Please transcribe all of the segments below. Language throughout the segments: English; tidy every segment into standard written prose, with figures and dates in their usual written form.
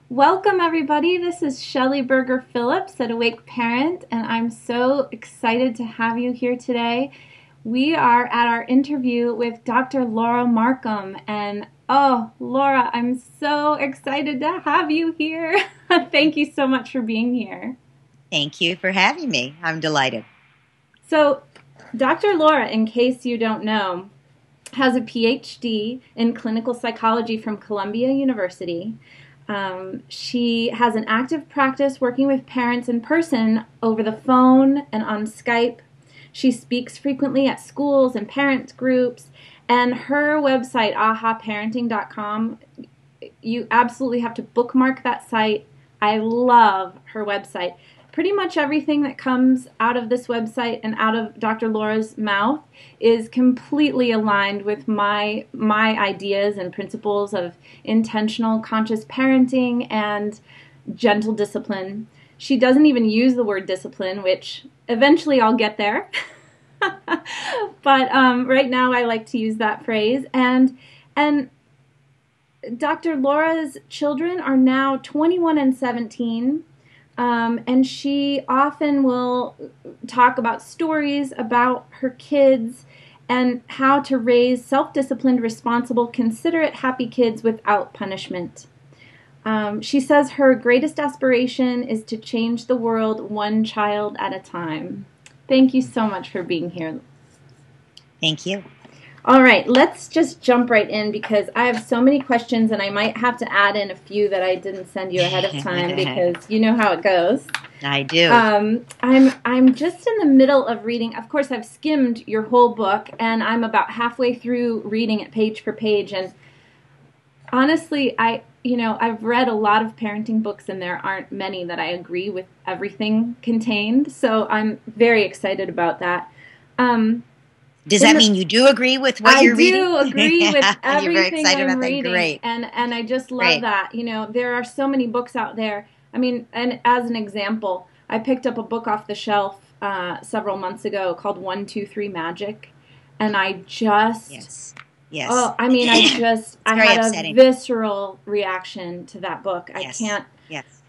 Welcome, everybody. This is Shelley Berger Phillips at Awake Parent, and I'm so excited to have you here today. We are at our interview with Dr. Laura Markham, and oh, Laura, I'm so excited to have you here. Thank you so much for being here. Thank you for having me. I'm delighted. So, Dr. Laura, in case you don't know, has a PhD in clinical psychology from Columbia University. She has an active practice working with parents in person over the phone and on Skype. She speaks frequently at schools and parent groups, and her website, ahaparenting.com, you absolutely have to bookmark that site. I love her website. Pretty much everything that comes out of this website and out of Dr. Laura's mouth is completely aligned with my ideas and principles of intentional conscious parenting and gentle discipline. She doesn't even use the word discipline, which eventually I'll get there. But right now I like to use that phrase. And Dr. Laura's children are now 21 and 17. And she often will talk about stories about her kids and how to raise self-disciplined, responsible, considerate, happy kids without punishment. She says her greatest aspiration is to change the world one child at a time. Thank you so much for being here. Thank you. All right, let's just jump right in because I have so many questions and I might have to add in a few that I didn't send you ahead of time because you know how it goes. I do. I'm just in the middle of reading. Of course, I've skimmed your whole book and I'm about halfway through reading it page for page. And honestly, I've read a lot of parenting books and there aren't many that I agree with everything contained. So I'm very excited about that. Does that mean you do agree with what you're reading? I do agree with everything You're very excited I'm about that. reading. Great. And I just love Great. that. There are so many books out there. I mean, and as an example, I picked up a book off the shelf several months ago called 1, 2, 3 Magic. And I just... Yes. Oh, I mean, I had upsetting. a visceral reaction to that book. Yes. I can't... Yes.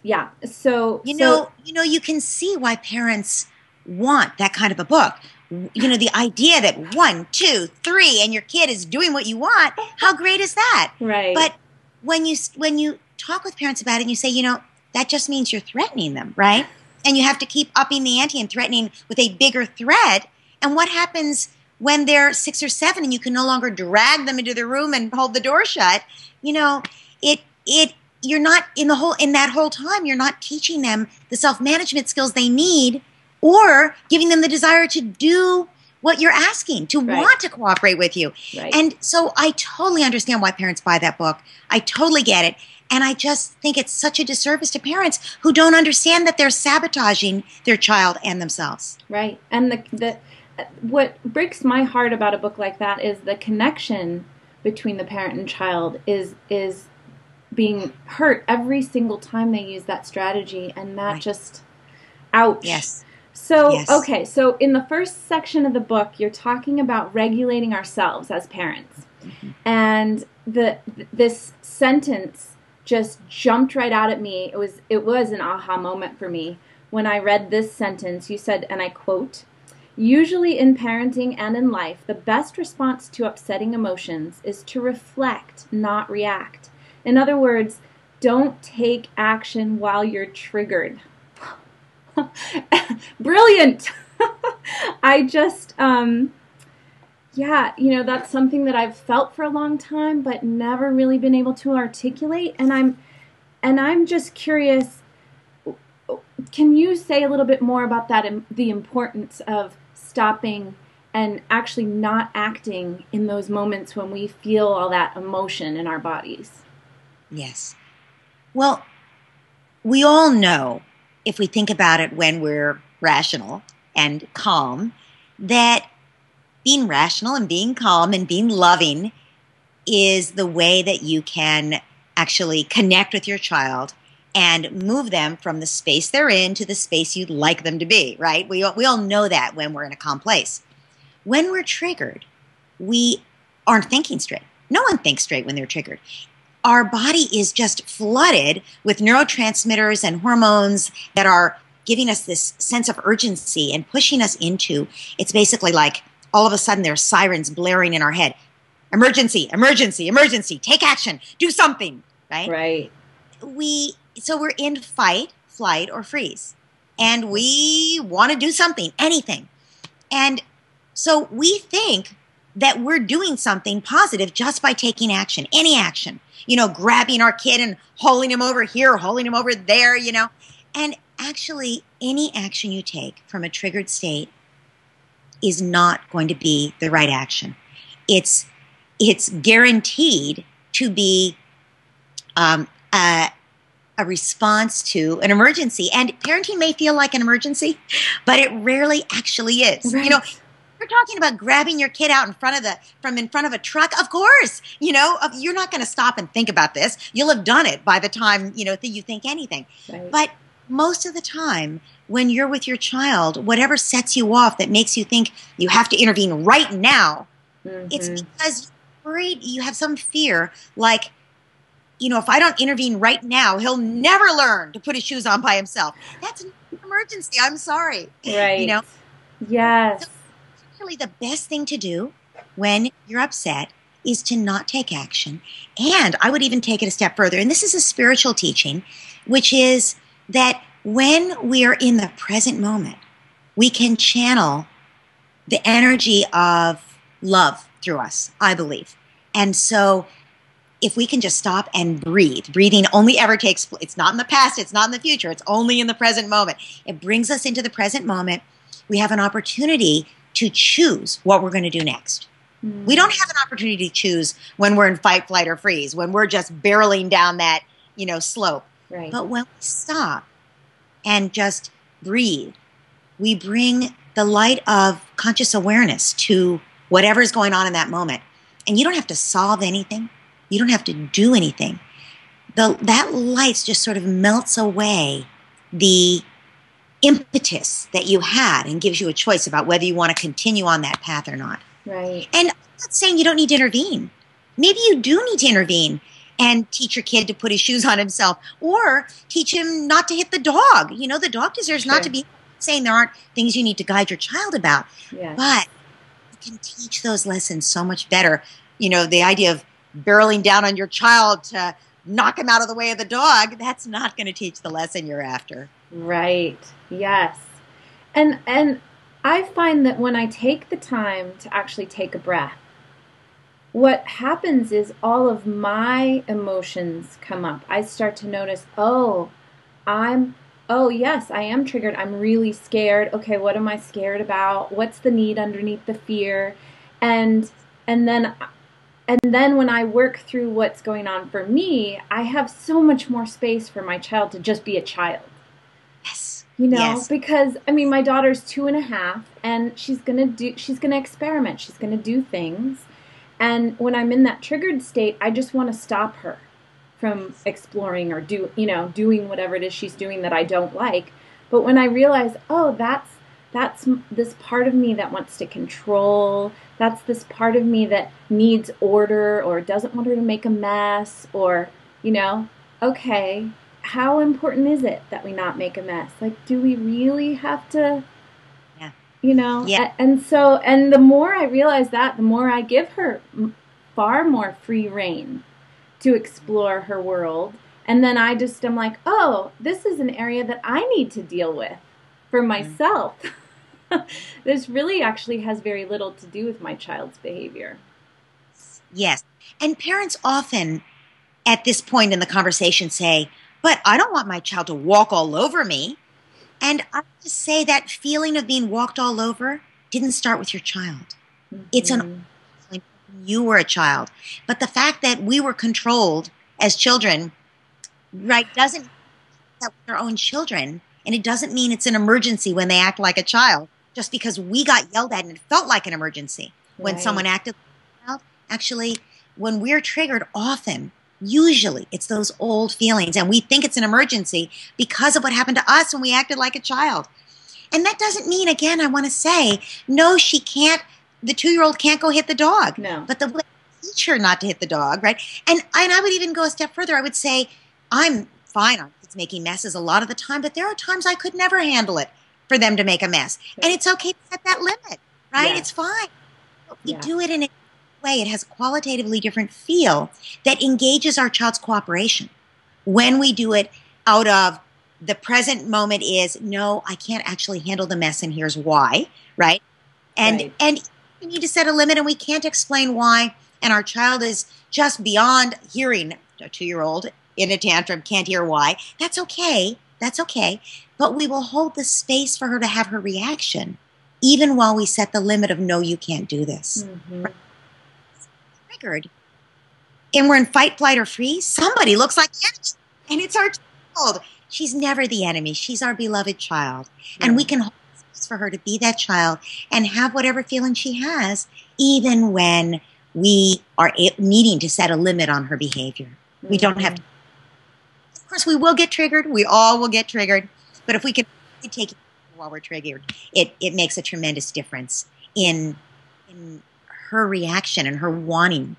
Yeah. So... You can see why parents want that kind of a book. The idea that 1, 2, 3, and your kid is doing what you want, how great is that? Right. But when you talk with parents about it and you say, that just means you're threatening them, right? And you have to keep upping the ante and threatening with a bigger threat. And what happens when they're 6 or 7 and you can no longer drag them into the room and hold the door shut? You're not in that whole time, you're not teaching them the self-management skills they need or giving them the desire to do what you're asking, to want to cooperate with you. Right. And so I totally understand why parents buy that book. I totally get it. And I just think it's such a disservice to parents who don't understand that they're sabotaging their child and themselves. Right. And what breaks my heart about a book like that is the connection between the parent and child is being hurt every single time they use that strategy. And that just, ouch. Yes. So, Yes. Okay, so in the first section of the book, you're talking about regulating ourselves as parents. Mm-hmm. And this sentence just jumped right out at me. It was an aha moment for me. When I read this sentence, you said, and I quote, "Usually in parenting and in life, the best response to upsetting emotions is to reflect, not react. In other words, don't take action while you're triggered." Brilliant. I just, that's something that I've felt for a long time, but never really been able to articulate. And I'm just curious, can you say a little bit more about that, the importance of stopping and actually not acting in those moments when we feel all that emotion in our bodies? Yes. Well, we all know, if we think about it when we're rational and calm, that being rational and being calm and being loving is the way that you can actually connect with your child and move them from the space they're in to the space you'd like them to be, right? We all know that when we're in a calm place. When we're triggered, we aren't thinking straight. No one thinks straight when they're triggered. our body is just flooded with neurotransmitters and hormones that are giving us this sense of urgency and pushing us into, it's basically like all of a sudden there's sirens blaring in our head. Emergency, emergency, emergency, take action, do something, right? Right. So we're in fight, flight, or freeze. And we want to do something, anything. And so we think that we're doing something positive just by taking action, any action. Grabbing our kid and hauling him over here, hauling him over there, And actually, any action you take from a triggered state is not going to be the right action. It's guaranteed to be a response to an emergency. And parenting may feel like an emergency, but it rarely actually is. Right. You're talking about grabbing your kid out in front of a truck. Of course, you're not going to stop and think about this. You'll have done it by the time, that you think anything. Right. But most of the time, when you're with your child, whatever sets you off that makes you think you have to intervene right now, it's because you're worried, you have some fear, like, if I don't intervene right now, he'll never learn to put his shoes on by himself. That's an emergency. I'm sorry. Right. Yes. So really the best thing to do when you're upset is to not take action. And I would even take it a step further. And this is a spiritual teaching, which is that when we are in the present moment, we can channel the energy of love through us, I believe. And so if we can just stop and breathe, breathing only ever takes, it's not in the past, it's not in the future, it's only in the present moment. It brings us into the present moment. We have an opportunity to choose what we're going to do next. We don't have an opportunity to choose when we're in fight, flight, or freeze, when we're just barreling down that, slope. Right. But when we stop and just breathe, we bring the light of conscious awareness to whatever's going on in that moment. And you don't have to solve anything. You don't have to do anything. That light just sort of melts away the impetus that you had and gives you a choice about whether you want to continue on that path or not. Right. And I'm not saying you don't need to intervene. Maybe you do need to intervene and teach your kid to put his shoes on himself, or teach him not to hit the dog. The dog deserves not to be. I'm saying there aren't things you need to guide your child about. Yes. But you can teach those lessons so much better. The idea of barreling down on your child to knock him out of the way of the dog, that's not going to teach the lesson you're after. Right. Yes. And I find that when I take the time to actually take a breath, what happens is all of my emotions come up. I start to notice, oh yes, I am triggered. I'm really scared. Okay, what am I scared about? What's the need underneath the fear? And then when I work through what's going on for me, I have so much more space for my child to just be a child. Yes. Yes. Because my daughter's 2.5, and she's gonna experiment. She's gonna do things, and when I'm in that triggered state, I just want to stop her from exploring or doing whatever it is she's doing that I don't like. But when I realize, oh, that's this part of me that wants to control. That's this part of me that needs order or doesn't want her to make a mess, or, okay, how important is it that we not make a mess? Like, do we really have to, Yeah. And the more I realize that, the more I give her far more free reign to explore her world. And then I'm like, oh, this is an area that I need to deal with for myself. This really actually has very little to do with my child's behavior. Yes. And parents often, at this point in the conversation, say, but I don't want my child to walk all over me. And I just say that feeling of being walked all over didn't start with your child. It's you were a child. But the fact that we were controlled as children, right, doesn't mean that we're our own children. And it doesn't mean it's an emergency when they act like a child. Just because we got yelled at and it felt like an emergency when someone acted like a child. Actually, when we're triggered, usually it's those old feelings, and we think it's an emergency because of what happened to us when we acted like a child. And that doesn't mean, again, I want to say, no, she can't, the 2-year-old can't go hit the dog. No. But the way teach her not to hit the dog, right? And I would even go a step further. I would say, I'm fine on kids making messes a lot of the time, but there are times I could never handle it for them to make a mess. And it's okay to set that limit, right? Yes. It's fine. But we Yes. do it in a way. It has a qualitatively different feel that engages our child's cooperation. When we do it out of the present moment is, no, I can't actually handle the mess, and here's why, right? And we need to set a limit, and we can't explain why, and our child is just beyond hearing. A 2-year-old in a tantrum can't hear why. That's okay. That's okay. But we will hold the space for her to have her reaction, even while we set the limit of, no, you can't do this. Mm-hmm. Triggered. And we're in fight, flight, or freeze. Somebody looks like the enemy, and it's our child. She's never the enemy. She's our beloved child. Yeah. And we can hold space for her to be that child and have whatever feeling she has, even when we are needing to set a limit on her behavior. Mm-hmm. We don't have to. Of course, we will get triggered. We all will get triggered. But if we can take it while we're triggered, it makes a tremendous difference in her reaction and her wanting,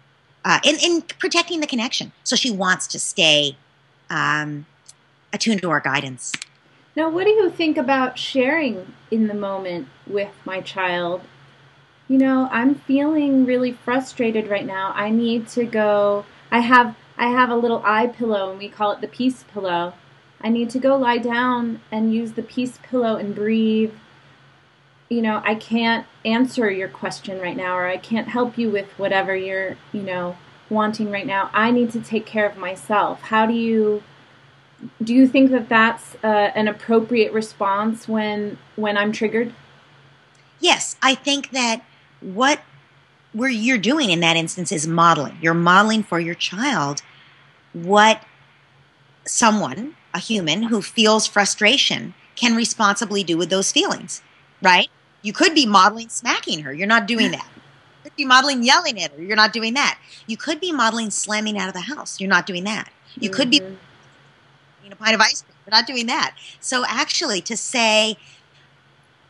in protecting the connection. So she wants to stay attuned to our guidance. Now, what do you think about sharing in the moment with my child? You know, I'm feeling really frustrated right now. I need to go. I have a little eye pillow, and we call it the peace pillow. I need to go lie down and use the peace pillow and breathe. You know, I can't answer your question right now, or I can't help you with whatever you're, wanting right now. I need to take care of myself. How do you think that that's an appropriate response when I'm triggered? Yes, I think that what you're doing in that instance is modeling. You're modeling for your child what someone, a human who feels frustration, can responsibly do with those feelings, right? You could be modeling smacking her. You're not doing that. You could be modeling yelling at her. You're not doing that. You could be modeling slamming out of the house. You're not doing that. You could be eating a pint of ice cream. You're not doing that. So actually to say,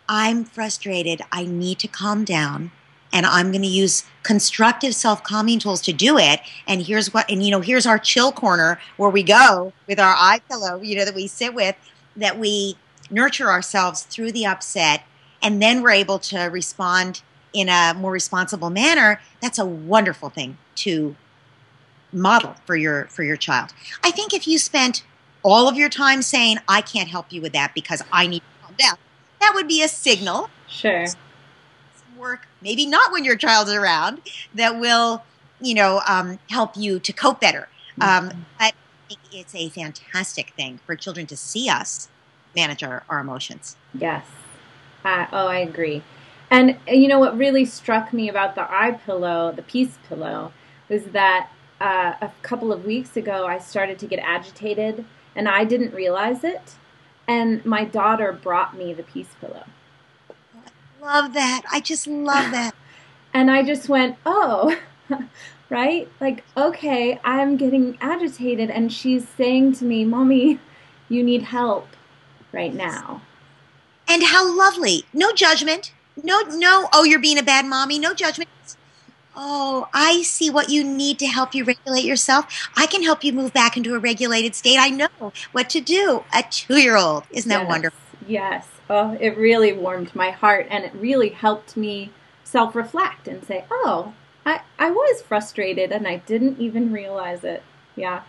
I'm frustrated, I need to calm down, and I'm going to use constructive self-calming tools to do it. And here's here's our chill corner where we go with our eye pillow, that we sit with, that we nurture ourselves through the upset, and then we're able to respond in a more responsible manner. That's a wonderful thing to model for your child. I think if you spent all of your time saying, I can't help you with that because I need to calm down, that would be a signal. Sure. Some work, maybe not when your child is around, that will, help you to cope better. But I think it's a fantastic thing for children to see us manage our emotions. Yes. I agree. And what really struck me about the eye pillow, the peace pillow, was that a couple of weeks ago I started to get agitated, and I didn't realize it. And my daughter brought me the peace pillow. I love that. I just love that. And I just went, oh, right? Like, okay, I'm getting agitated, and she's saying to me, Mommy, you need help right now. And how lovely. No judgment. No, oh, you're being a bad mommy. No judgment. Oh, I see what you need to help you regulate yourself. I can help you move back into a regulated state. I know what to do. A 2-year-old. Isn't that wonderful? Yes. Oh, it really warmed my heart, and it really helped me self-reflect and say, oh, I was frustrated, and I didn't even realize it. Yeah.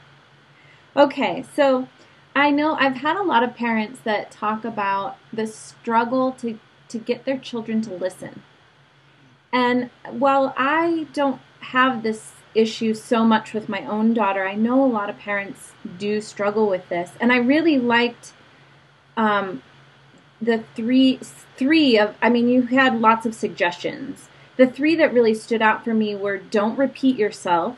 Okay, so I know I've had a lot of parents that talk about the struggle to get their children to listen. And while I don't have this issue so much with my own daughter, I know a lot of parents do struggle with this. And I really liked the three of, you had lots of suggestions. The 3 that really stood out for me were don't repeat yourself.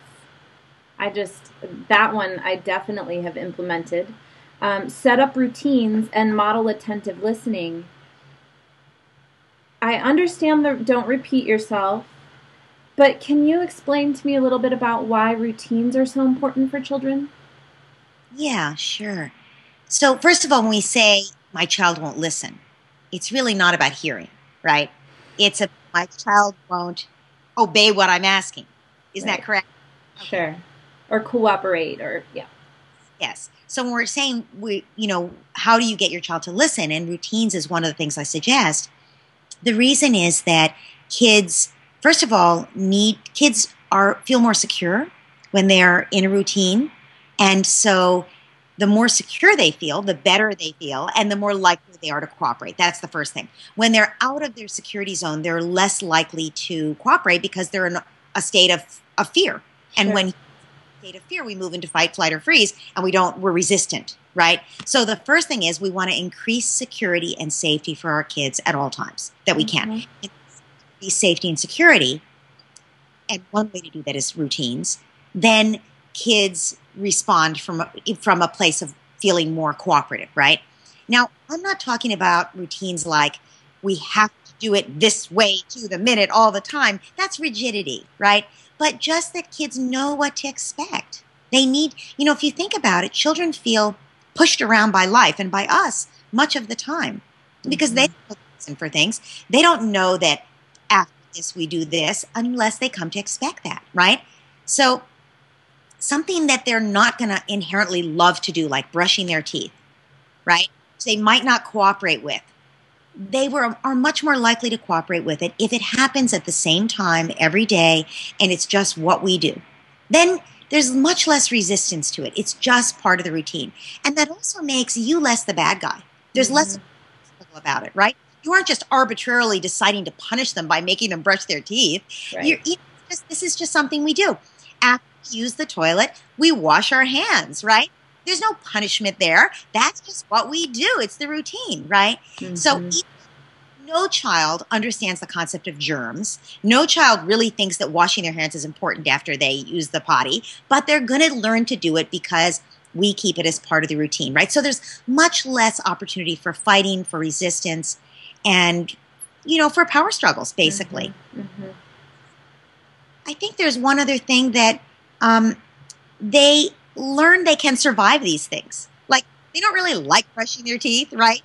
That one I definitely have implemented. Set up routines and model attentive listening. I understand the don't repeat yourself, but can you explain to me a little bit about why routines are so important for children? Yeah, sure. So first of all, when we say my child won't listen, it's really not about hearing, right? It's my child won't obey what I'm asking. Isn't that correct? Sure. Or cooperate, or Yes. So when we're saying, how do you get your child to listen? And routines is one of the things I suggest. The reason is that kids, first of all, feel more secure when they're in a routine. And so the more secure they feel, the better they feel, and the more likely they are to cooperate. That's the first thing. When they're out of their security zone, they're less likely to cooperate because they're in a state of fear. And when state of fear, we move into fight, flight, or freeze, and we're resistant, right? So the first thing is we want to increase security and safety for our kids at all times that we can. Increase safety and security, and one way to do that is routines. Then kids respond from a place of feeling more cooperative, right? Now, I'm not talking about routines like we have to do it this way to the minute all the time. That's rigidity, right? But just that kids know what to expect. They need, if you think about it, children feel pushed around by life and by us much of the time because they don't listen for things. They don't know that after this we do this unless they come to expect that, right? So something that they're not going to inherently love to do, like brushing their teeth, right? They might not cooperate with. They are much more likely to cooperate with it if it happens at the same time every day and it's just what we do. Then there's much less resistance to it. It's just part of the routine. And that also makes you less the bad guy. There's less about it, right? You aren't just arbitrarily deciding to punish them by making them brush their teeth. Right. This is just something we do. After we use the toilet, we wash our hands, right? There's no punishment there. That's just what we do. It's the routine, right? So no child understands the concept of germs. No child really thinks that washing their hands is important after they use the potty, but they're going to learn to do it because we keep it as part of the routine, right? So there's much less opportunity for fighting, for resistance, and, for power struggles, basically. I think there's one other thing that they learn they can survive these things. Like, they don't really like brushing their teeth, right?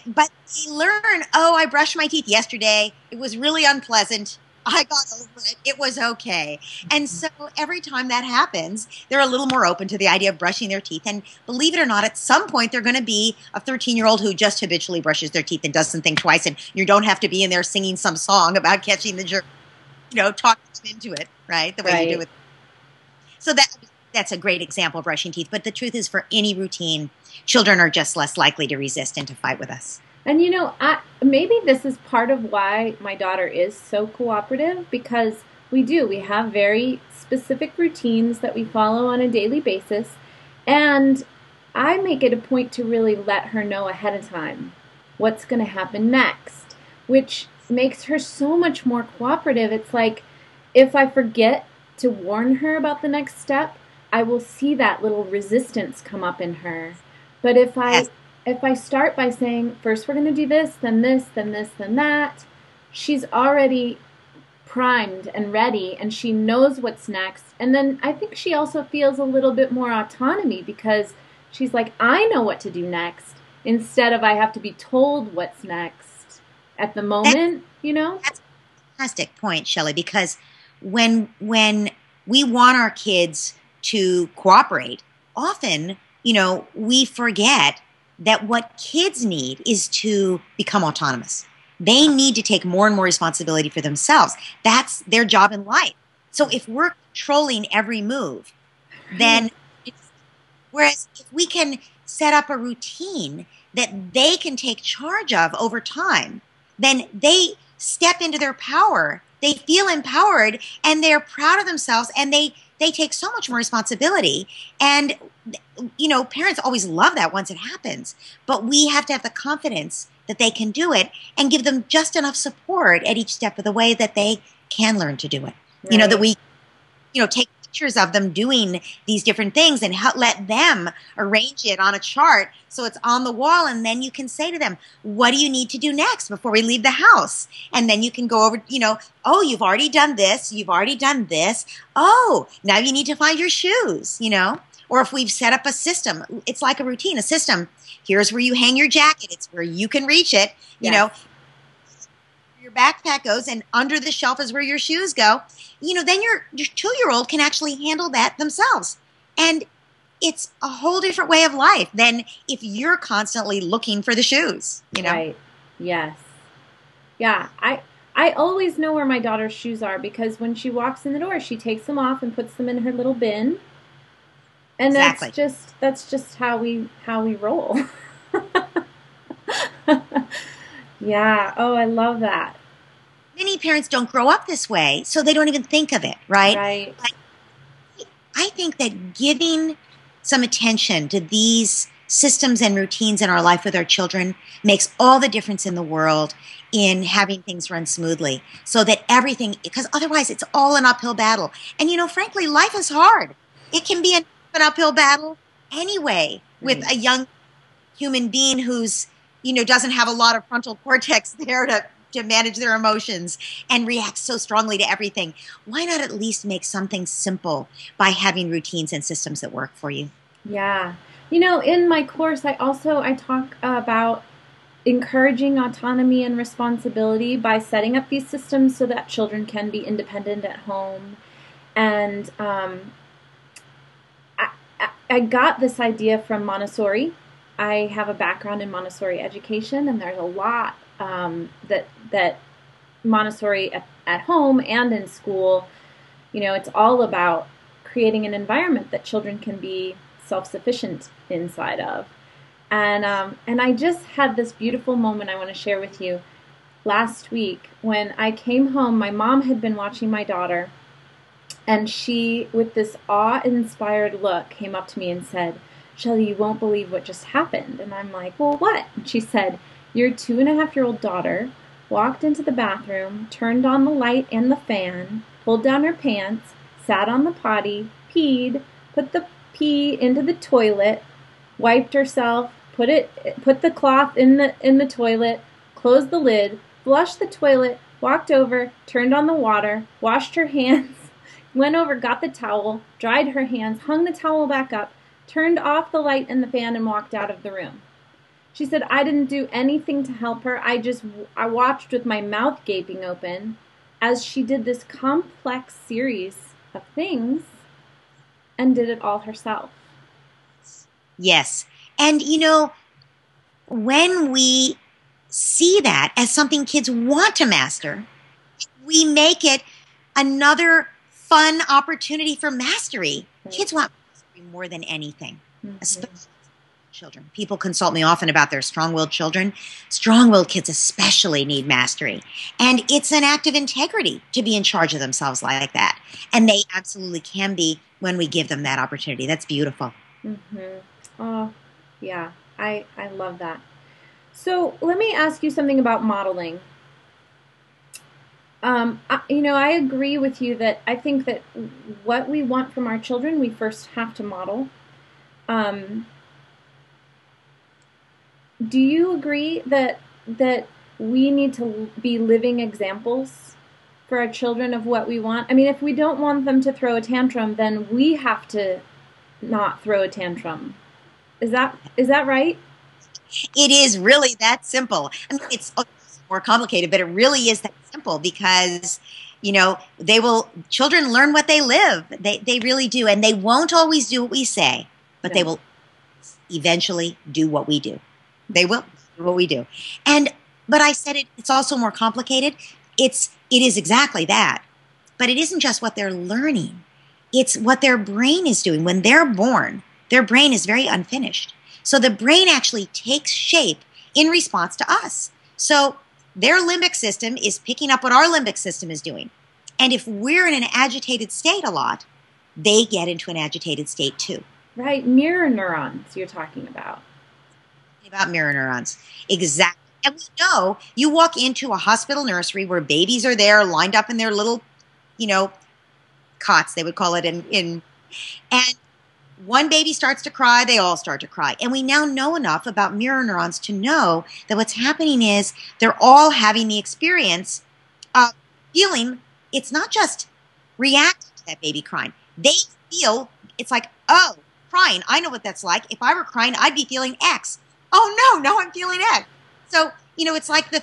But they learn, I brushed my teeth yesterday. It was really unpleasant. I got over it. It was okay. And so every time that happens, they're a little more open to the idea of brushing their teeth. And believe it or not, at some point, they're going to be a 13-year-old who just habitually brushes their teeth and doesn't think twice. And you don't have to be in there singing some song about catching the germ, talking them into it, right? The way you do it. So that's a great example of brushing teeth. But the truth is, for any routine, children are just less likely to resist and to fight with us. And maybe this is part of why my daughter is so cooperative, because we have very specific routines that we follow on a daily basis. And I make it a point to really let her know ahead of time what's going to happen next, which makes her so much more cooperative. It's like, if I forget to warn her about the next step, I will see that little resistance come up in her. But if I start by saying, first we're going to do this, then this, then this, then that, she's already primed and ready, and she knows what's next. And then I think she also feels a little bit more autonomy, because she's like, I know what to do next, instead of I have to be told what's next at the moment, That's a fantastic point, Shelley, because when we want our kids to cooperate, often, we forget that what kids need is to become autonomous. They need to take more and more responsibility for themselves. That's their job in life. So if we're controlling every move, then whereas if we can set up a routine that they can take charge of over time, then they step into their power. They feel empowered, and they're proud of themselves, and they take so much more responsibility. And, parents always love that once it happens. But we have to have the confidence that they can do it and give them just enough support at each step of the way that they can learn to do it. Right. That we, take pictures of them doing these different things and let them arrange it on a chart so it's on the wall. And then you can say to them, what do you need to do next before we leave the house? And then you can go over, you've already done this. You've already done this. Oh, now you need to find your shoes, Or if we've set up a system, it's like a routine, a system. Here's where you hang your jacket. It's where you can reach it, your backpack goes and under the shelf is where your shoes go, then your 2-year-old can actually handle that themselves. And it's a whole different way of life than if you're constantly looking for the shoes, Right. Yes. Yeah. I always know where my daughter's shoes are because when she walks in the door, she takes them off and puts them in her little bin. And Exactly. that's just how we roll. Yeah. Oh, I love that. Many parents don't grow up this way, so they don't even think of it, right? Right. But I think that giving some attention to these systems and routines in our life with our children makes all the difference in the world in having things run smoothly so that everything, because otherwise it's all an uphill battle. And, frankly, life is hard. It can be an uphill battle anyway with Right. a young human being who's, doesn't have a lot of frontal cortex there to manage their emotions and react so strongly to everything. Why not at least make something simple by having routines and systems that work for you? Yeah. In my course, I talk about encouraging autonomy and responsibility by setting up these systems so that children can be independent at home. And I got this idea from Montessori. I have a background in Montessori education, and there's a lot that Montessori at home and in school, it's all about creating an environment that children can be self-sufficient inside of. And I just had this beautiful moment I want to share with you last week when I came home. My mom had been watching my daughter, and she, with this awe-inspired look, came up to me and said, "Shelly, you won't believe what just happened." And I'm like, "Well, what?" And she said, "Your 2.5-year-old daughter walked into the bathroom, turned on the light and the fan, pulled down her pants, sat on the potty, peed, put the pee into the toilet, wiped herself, put the cloth in the toilet, closed the lid, flushed the toilet, walked over, turned on the water, washed her hands, went over, got the towel, dried her hands, hung the towel back up, turned off the light and the fan, and walked out of the room." She said, "I didn't do anything to help her. I watched with my mouth gaping open as she did this complex series of things and did it all herself." Yes. And, when we see that as something kids want to master, we make it another fun opportunity for mastery. Right. Kids want mastery more than anything, Mm-hmm. especially children. People consult me often about their strong-willed children. Strong-willed kids especially need mastery. And it's an act of integrity to be in charge of themselves like that. And they absolutely can be when we give them that opportunity. That's beautiful. Mm-hmm. Oh, yeah. I love that. So let me ask you something about modeling. I agree with you that I think that what we want from our children, we first have to model. Do you agree that we need to be living examples for our children of what we want? I mean, if we don't want them to throw a tantrum, then we have to not throw a tantrum. Is that right? It is really that simple. I mean, it's more complicated, but it really is that simple because, children learn what they live. They really do. And they won't always do what we say, but they will eventually do what we do. They will do what we do. But I said it's also more complicated. It is exactly that. But it isn't just what they're learning. It's what their brain is doing. When they're born, their brain is very unfinished. So the brain actually takes shape in response to us. So their limbic system is picking up what our limbic system is doing. And if we're in an agitated state a lot, they get into an agitated state too. Right, mirror neurons you're talking about. About mirror neurons. Exactly. And we know you walk into a hospital nursery where babies are there lined up in their little, cots, they would call it and one baby starts to cry, they all start to cry. And we now know enough about mirror neurons to know that what's happening is they're all having the experience of feeling. It's not just reacting to that baby crying. They feel, it's like, oh, crying. I know what that's like. If I were crying, I'd be feeling X. Oh, no, now I'm feeling X. So, it's like the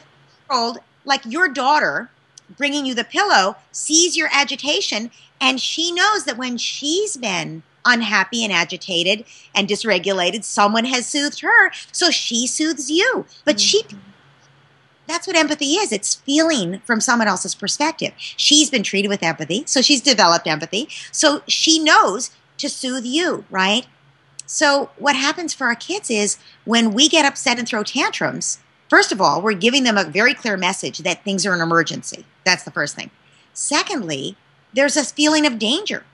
4-year-old like your daughter bringing you the pillow sees your agitation, and she knows that when she's been unhappy and agitated and dysregulated, someone has soothed her, so she soothes you. But that's what empathy is. It's feeling from someone else's perspective. She's been treated with empathy, so she's developed empathy, so she knows to soothe you, right? So what happens for our kids is when we get upset and throw tantrums, first of all, we're giving them a very clear message that things are an emergency. That's the first thing. Secondly, there's this feeling of danger.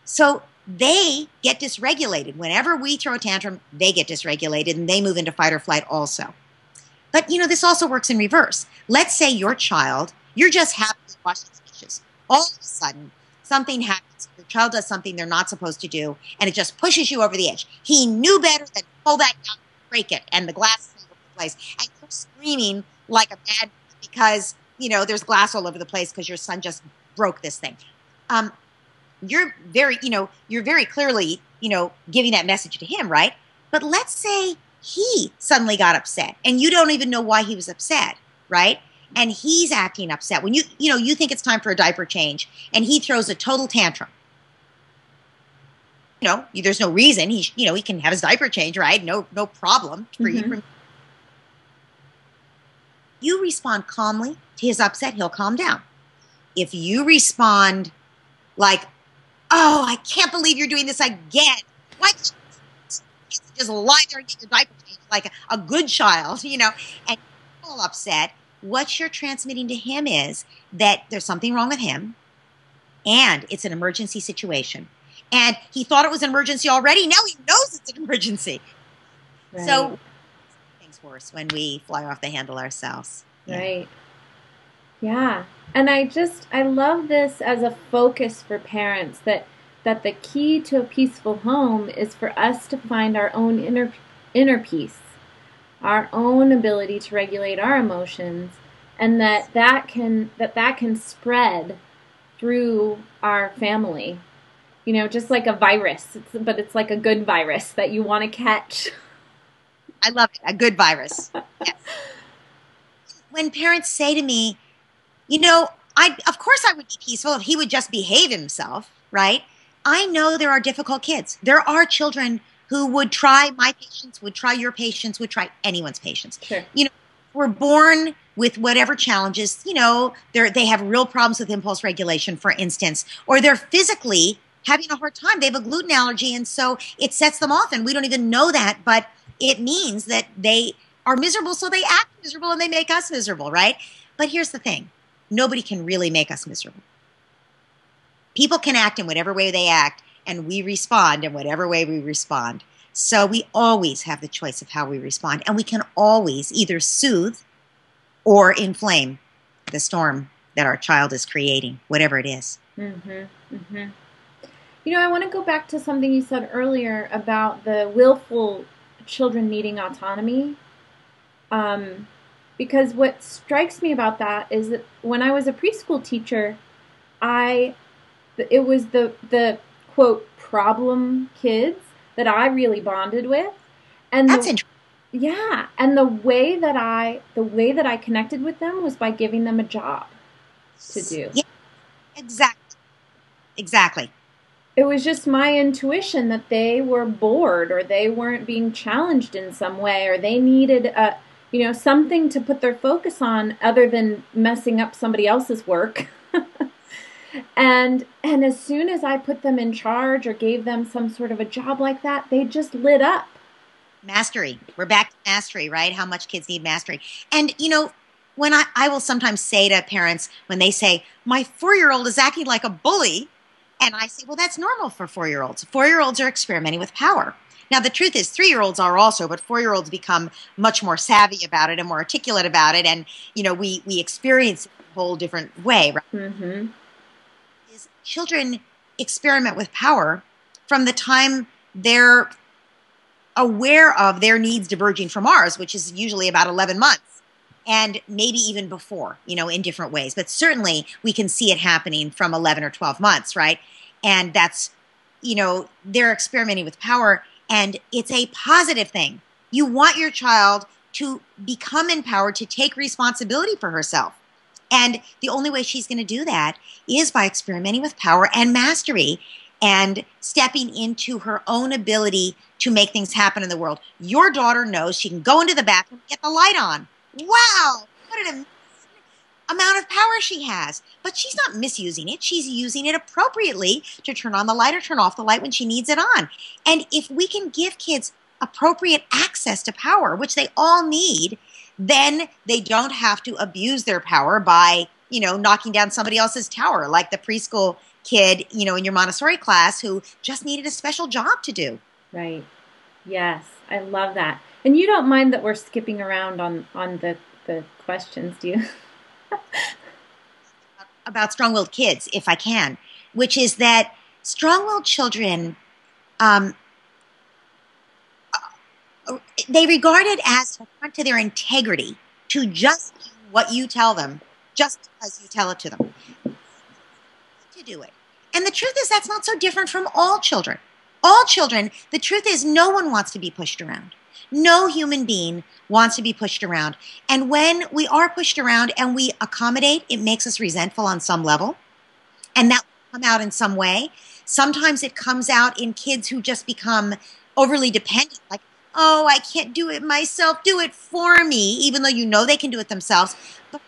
So they get dysregulated. Whenever we throw a tantrum, they get dysregulated and they move into fight or flight also. But, this also works in reverse. Let's say your child, you're just happy to wash his dishes. All of a sudden, something happens. Your child does something they're not supposed to do, and it just pushes you over the edge. He knew better than pull that down, break it, and the glass is all over the place. And you're screaming like a mad because, there's glass all over the place because your son just broke this thing. You're very clearly, giving that message to him, right? But let's say he suddenly got upset and you don't even know why he was upset, right? And he's acting upset when you think it's time for a diaper change and he throws a total tantrum. There's no reason. He can have his diaper change, right? No problem for you. You respond calmly to his upset, he'll calm down. If you respond like, oh, I can't believe you're doing this again. Why can't you just lie there and get your diaper changed like a good child, and you're all upset. What you're transmitting to him is that there's something wrong with him and it's an emergency situation. And he thought it was an emergency already. Now he knows it's an emergency. Right. So things worse when we fly off the handle ourselves. Right. Yeah. And I love this as a focus for parents that the key to a peaceful home is for us to find our own inner peace, our own ability to regulate our emotions, and that can spread through our family. Just like a virus, but it's like a good virus that you want to catch. I love it. A good virus. Yes. When parents say to me, of course I would be peaceful if he would just behave himself, right? I know there are difficult kids. There are children who would try my patience, would try your patience, would try anyone's patience. Sure. We're born with whatever challenges, they have real problems with impulse regulation, for instance, or they're physically having a hard time. They have a gluten allergy, and so it sets them off, and we don't even know that, but it means that they are miserable, so they act miserable, and they make us miserable, right? But here's the thing. Nobody can really make us miserable. People can act in whatever way they act, and we respond in whatever way we respond. So we always have the choice of how we respond, and we can always either soothe or inflame the storm that our child is creating, whatever it is. Mm-hmm. Mm-hmm. I want to go back to something you said earlier about the willful children needing autonomy. Because what strikes me about that is that when I was a preschool teacher, it was the quote problem kids that I really bonded with, and that's interesting. Yeah, and the way that I connected with them was by giving them a job to do. Yeah, exactly. It was just my intuition that they were bored, or they weren't being challenged in some way, or they needed something to put their focus on other than messing up somebody else's work. And as soon as I put them in charge or gave them some sort of a job like that, they just lit up. Mastery. We're back to mastery, right? How much kids need mastery. And, when I will sometimes say to parents, when they say, my 4-year-old is acting like a bully, and I say, well, that's normal for 4-year-olds. 4-year-olds are experimenting with power. Now, the truth is 3-year-olds are also, but 4-year-olds become much more savvy about it and more articulate about it. And, we experience it in a whole different way, right? Mm-hmm. Children experiment with power from the time they're aware of their needs diverging from ours, which is usually about 11 months. And maybe even before, in different ways. But certainly we can see it happening from 11 or 12 months, right? And that's, they're experimenting with power, and it's a positive thing. You want your child to become empowered to take responsibility for herself. And the only way she's going to do that is by experimenting with power and mastery and stepping into her own ability to make things happen in the world. Your daughter knows she can go into the bathroom and get the light on. Wow, what an amount of power she has. But she's not misusing it. She's using it appropriately to turn on the light or turn off the light when she needs it on. And if we can give kids appropriate access to power, which they all need, then they don't have to abuse their power by, knocking down somebody else's tower, like the preschool kid, in your Montessori class who just needed a special job to do. Right. Yes, I love that. And you don't mind that we're skipping around on the questions, do you? About strong-willed kids, if I can, which is that strong-willed children, they regard it as to front to their integrity to just do what you tell them, just because you tell it to them, to do it. And the truth is that's not so different from all children. All children, the truth is no one wants to be pushed around. No human being wants to be pushed around. And when we are pushed around and we accommodate, it makes us resentful on some level. And that will come out in some way. Sometimes it comes out in kids who just become overly dependent, like, oh, I can't do it myself, do it for me, even though you know they can do it themselves. But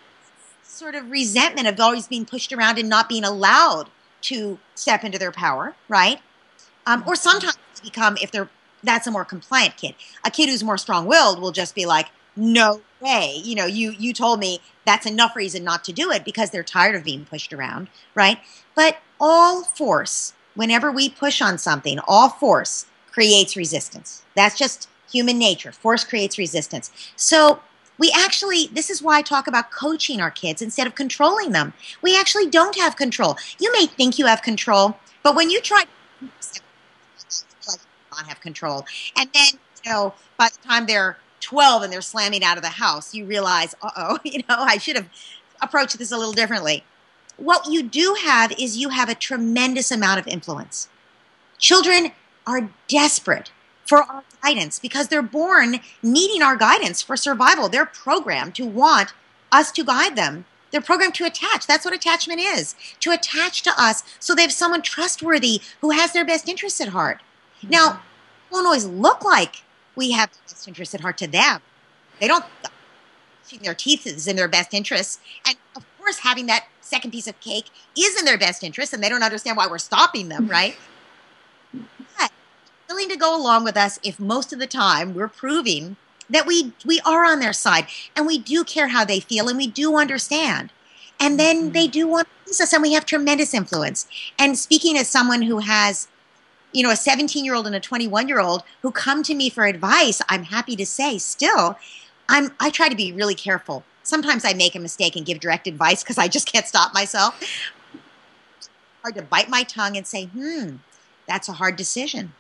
sort of resentment of always being pushed around and not being allowed to step into their power, right? Or sometimes become, that's a more compliant kid. A kid who's more strong-willed will just be like, no way. You told me that's enough reason not to do it because they're tired of being pushed around, right? But all force, whenever we push on something, all force creates resistance. That's just human nature. Force creates resistance. So this is why I talk about coaching our kids instead of controlling them. We actually don't have control. You may think you have control, but when you try not have control. And then, by the time they're 12 and they're slamming out of the house, you realize, I should have approached this a little differently. What you do have is you have a tremendous amount of influence. Children are desperate for our guidance because they're born needing our guidance for survival. They're programmed to want us to guide them. They're programmed to attach. That's what attachment is, to attach to us so they have someone trustworthy who has their best interests at heart. Now, it won't always look like we have the best interest at heart to them. They don't think their teeth is in their best interest. And, of course, having that second piece of cake is in their best interest, and they don't understand why we're stopping them, right? But willing to go along with us if most of the time we're proving that we are on their side, and we do care how they feel, and we do understand. And then they do want to please us, and we have tremendous influence. And speaking as someone who has a 17-year-old and a 21-year-old who come to me for advice, I'm happy to say still, I try to be really careful. Sometimes I make a mistake and give direct advice because I just can't stop myself. It's hard to bite my tongue and say, that's a hard decision.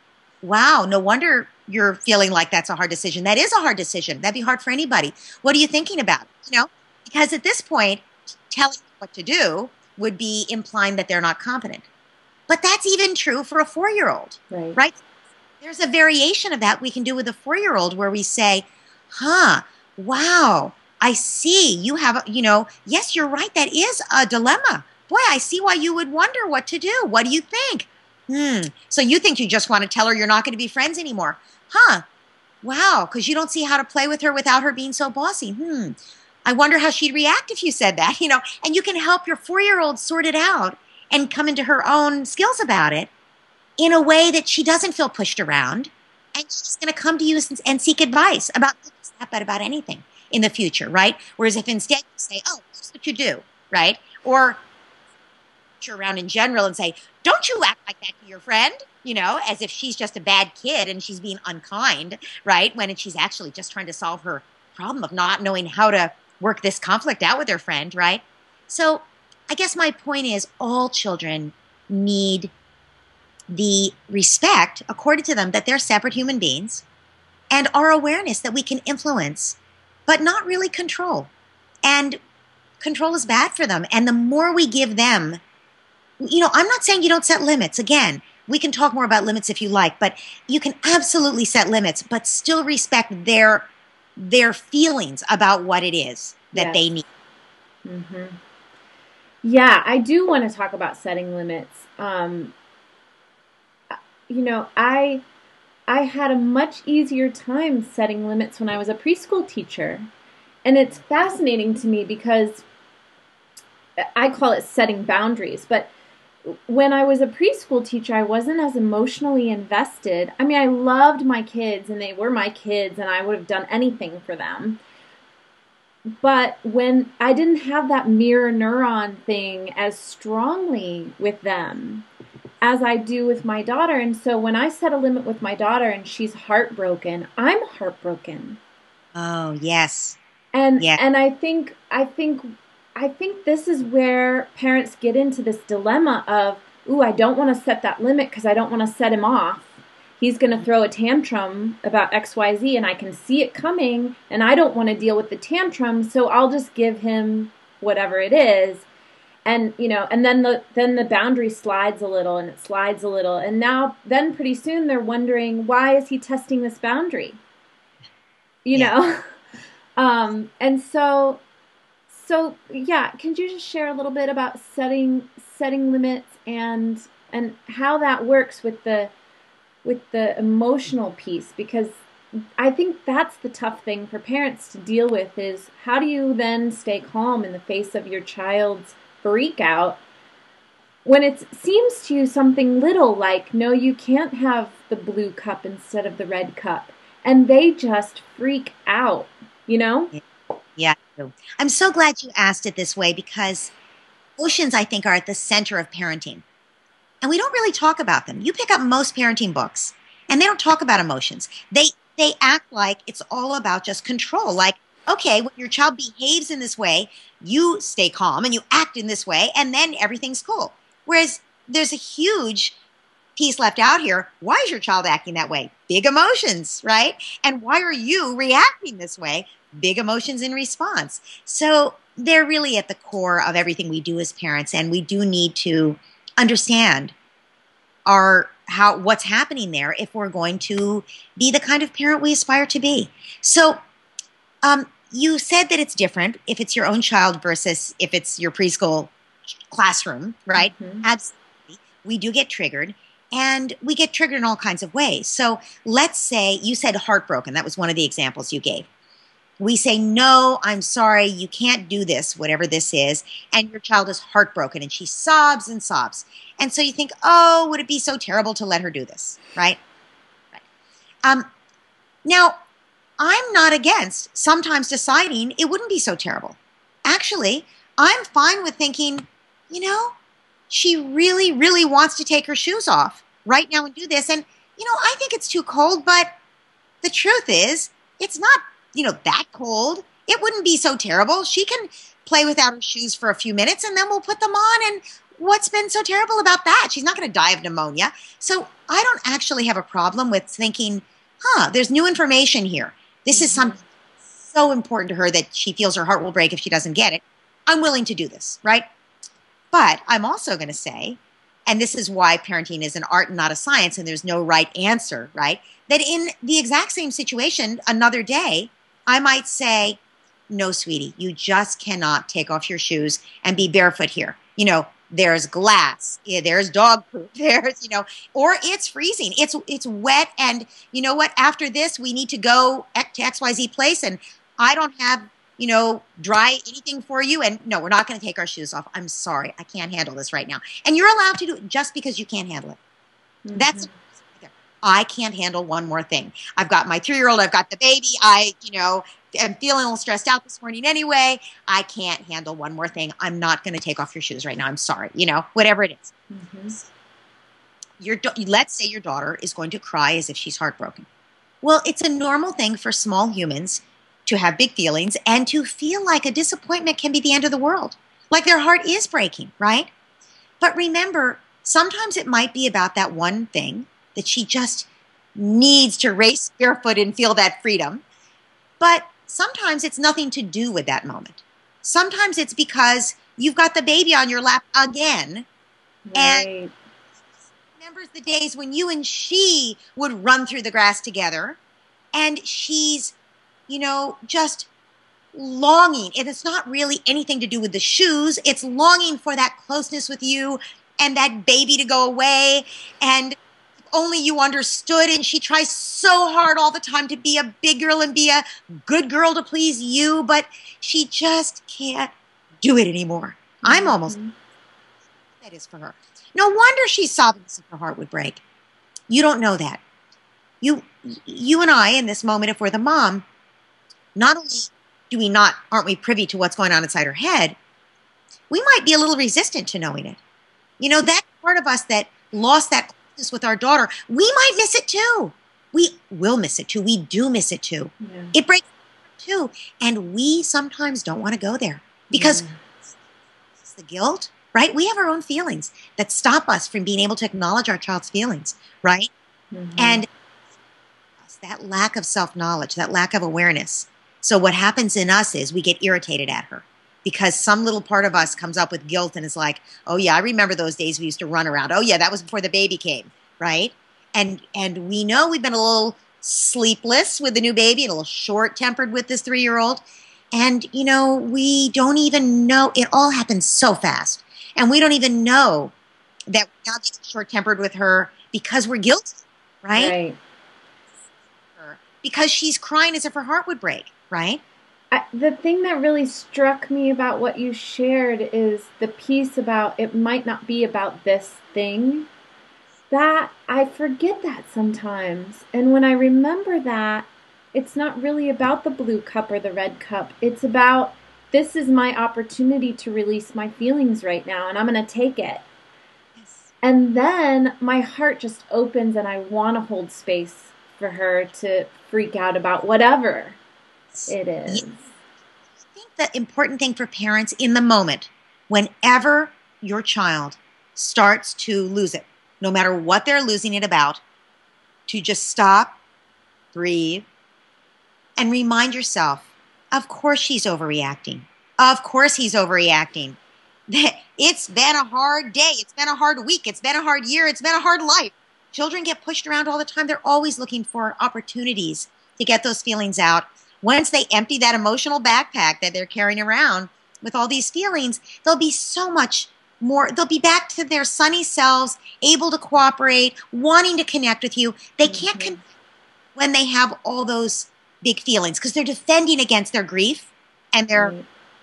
Wow, no wonder you're feeling like that's a hard decision. That is a hard decision. That'd be hard for anybody. What are you thinking about? Because at this point, telling them what to do would be implying that they're not competent. But that's even true for a 4-year-old, right? There's a variation of that we can do with a 4-year-old where we say, wow, I see you have, yes, you're right. That is a dilemma. Boy, I see why you would wonder what to do. What do you think? So you think you just want to tell her you're not going to be friends anymore. Wow, because you don't see how to play with her without her being so bossy. I wonder how she'd react if you said that, and you can help your 4-year-old sort it out and come into her own skills about it in a way that she doesn't feel pushed around. And she's going to come to you and seek advice about anything in the future, right? Whereas if instead you say, that's what you do, right? Or you're around in general and say, don't you act like that to your friend, as if she's just a bad kid and she's being unkind, right? When she's actually just trying to solve her problem of not knowing how to work this conflict out with her friend, right? So I guess my point is all children need the respect accorded to them that they're separate human beings and our awareness that we can influence, but not really control. And control is bad for them. And the more we give them, I'm not saying you don't set limits. Again, we can talk more about limits if you like, but you can absolutely set limits, but still respect their feelings about what it is that they need. Yeah, I do want to talk about setting limits. You know, I had a much easier time setting limits when I was a preschool teacher. And it's fascinating to me because I call it setting boundaries, but when I was a preschool teacher, I wasn't as emotionally invested. I mean, I loved my kids and they were my kids and I would have done anything for them. But when I didn't have that mirror neuron thing as strongly with them as I do with my daughter. And so when I set a limit with my daughter and she's heartbroken, I'm heartbroken. Oh, yes. And Yeah. I think this is where parents get into this dilemma of, ooh, I don't want to set that limit because I don't want to set him off. He's going to throw a tantrum about XYZ and I can see it coming and I don't want to deal with the tantrum, so I'll just give him whatever it is. And and then the boundary slides a little and it slides a little and now then pretty soon they're wondering, why is he testing this boundary? You Yeah. know? And so yeah, can you just share a little bit about setting limits and how that works with the emotional piece? Because I think that's the tough thing for parents to deal with is how do you then stay calm in the face of your child's freak out when it seems to you something little like, no, you can't have the blue cup instead of the red cup. And they just freak out, you know? Yeah. I'm so glad you asked it this way because emotions, I think, are at the center of parenting. And we don't really talk about them. You pick up most parenting books and they don't talk about emotions. They act like it's all about just control. Like, okay, when your child behaves in this way, you stay calm and you act in this way and then everything's cool. Whereas there's a huge piece left out here. Why is your child acting that way? Big emotions, right? And why are you reacting this way? Big emotions in response. So they're really at the core of everything we do as parents, and we do need to understand what's happening there if we're going to be the kind of parent we aspire to be. So you said that it's different if it's your own child versus if it's your preschool classroom, right? Mm-hmm. Absolutely. We do get triggered. And we get triggered in all kinds of ways. So let's say you said heartbroken. That was one of the examples you gave. We say, no, I'm sorry, you can't do this, whatever this is. And your child is heartbroken and she sobs and sobs. And so you think, oh, would it be so terrible to let her do this, right? Right. Now, I'm not against sometimes deciding it wouldn't be so terrible. Actually, I'm fine with thinking, you know, she really, really wants to take her shoes off right now and do this. And, I think it's too cold, but the truth is, it's not, that cold. It wouldn't be so terrible. She can play without her shoes for a few minutes and then we'll put them on. And what's been so terrible about that? She's not going to die of pneumonia. So I don't actually have a problem with thinking, there's new information here. This is something so important to her that she feels her heart will break if she doesn't get it. I'm willing to do this, right? But I'm also going to say, and this is why parenting is an art and not a science, and there's no right answer, right? That in the exact same situation, another day, I might say, no, sweetie, you just cannot take off your shoes and be barefoot here. There's glass, there's dog poop, or it's freezing. It's wet, and you know what? After this, we need to go to XYZ place, and I don't have dry anything for you. And no, we're not going to take our shoes off. I'm sorry. I can't handle this right now. And you're allowed to do it just because you can't handle it. Mm-hmm. That's I can't handle one more thing. I've got my 3-year-old. I've got the baby. I'm feeling a little stressed out this morning anyway. I can't handle one more thing. I'm not going to take off your shoes right now. I'm sorry. Whatever it is. Mm-hmm. Let's say your daughter is going to cry as if she's heartbroken. Well, it's a normal thing for small humans to have big feelings and to feel like a disappointment can be the end of the world. Like their heart is breaking, right? But remember, sometimes it might be about that one thing that she just needs to race barefoot and feel that freedom. But sometimes it's nothing to do with that moment. Sometimes it's because you've got the baby on your lap again. Right. And remembers the days when you and she would run through the grass together and she's just longing. And it's not really anything to do with the shoes. It's longing for that closeness with you and that baby to go away. And only you understood. And she tries so hard all the time to be a big girl and be a good girl to please you, but she just can't do it anymore. I'm almost, that is for her. No wonder she's sobbing as if her heart would break. You don't know that. You and I, in this moment, if we're the mom, not only aren't we privy to what's going on inside her head, we might be a little resistant to knowing it. You know, that part of us that lost that closeness with our daughter, we might miss it too. We will miss it too. We do miss it too. Yeah. It breaks too. And we sometimes don't want to go there because it's the guilt, right? We have our own feelings that stop us from being able to acknowledge our child's feelings, right? And that lack of self-knowledge, that lack of awareness. So what happens in us is we get irritated at her because some little part of us comes up with guilt and is like, oh yeah, I remember those days we used to run around. Oh yeah, that was before the baby came, right? And we know we've been a little sleepless with the new baby and a little short-tempered with this 3-year-old. And, you know, we don't even know. It all happens so fast. And we don't even know that we're now getting short-tempered with her because we're guilty, right? Because she's crying as if her heart would break, right? The thing that really struck me about what you shared is the piece about it might not be about this thing. That I forget that sometimes. And when I remember that, it's not really about the blue cup or the red cup. It's about, this is my opportunity to release my feelings right now, and I'm going to take it. Yes. And then my heart just opens and I want to hold space for her to freak out about whatever it is. I think the important thing for parents in the moment, whenever your child starts to lose it, no matter what they're losing it about, to just stop, breathe, and remind yourself, of course she's overreacting. Of course he's overreacting. It's been a hard day. It's been a hard week. It's been a hard year. It's been a hard life. Children get pushed around all the time. They're always looking for opportunities to get those feelings out. Once they empty that emotional backpack that they're carrying around with all these feelings, they'll be so much more, they'll be back to their sunny selves, able to cooperate, wanting to connect with you. They can't connect when they have all those big feelings because they're defending against their grief and their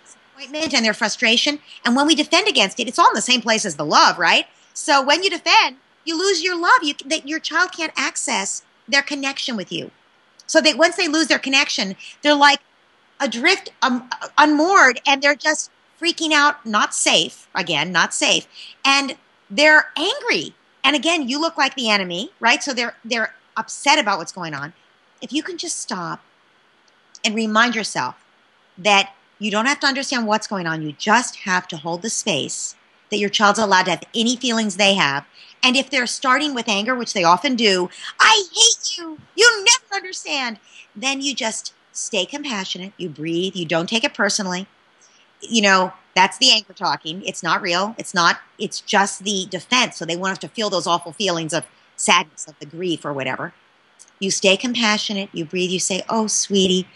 disappointment and their frustration. And when we defend against it, it's all in the same place as the love, right? So when you defend, you lose your love. That your child can't access their connection with you. So that once they lose their connection, they're like adrift, unmoored, and they're just freaking out, not safe, again, not safe. And they're angry. And again, you look like the enemy, right? So they're upset about what's going on. If you can just stop and remind yourself that you don't have to understand what's going on. You just have to hold the space that your child's allowed to have any feelings they have. And if they're starting with anger, which they often do, I hate you, you never understand, then you just stay compassionate, you breathe, you don't take it personally. You know, that's the anger talking. It's not real. It's just the defense. So they won't have to feel those awful feelings of sadness, of the grief or whatever. You stay compassionate, you breathe, you say, oh, sweetie,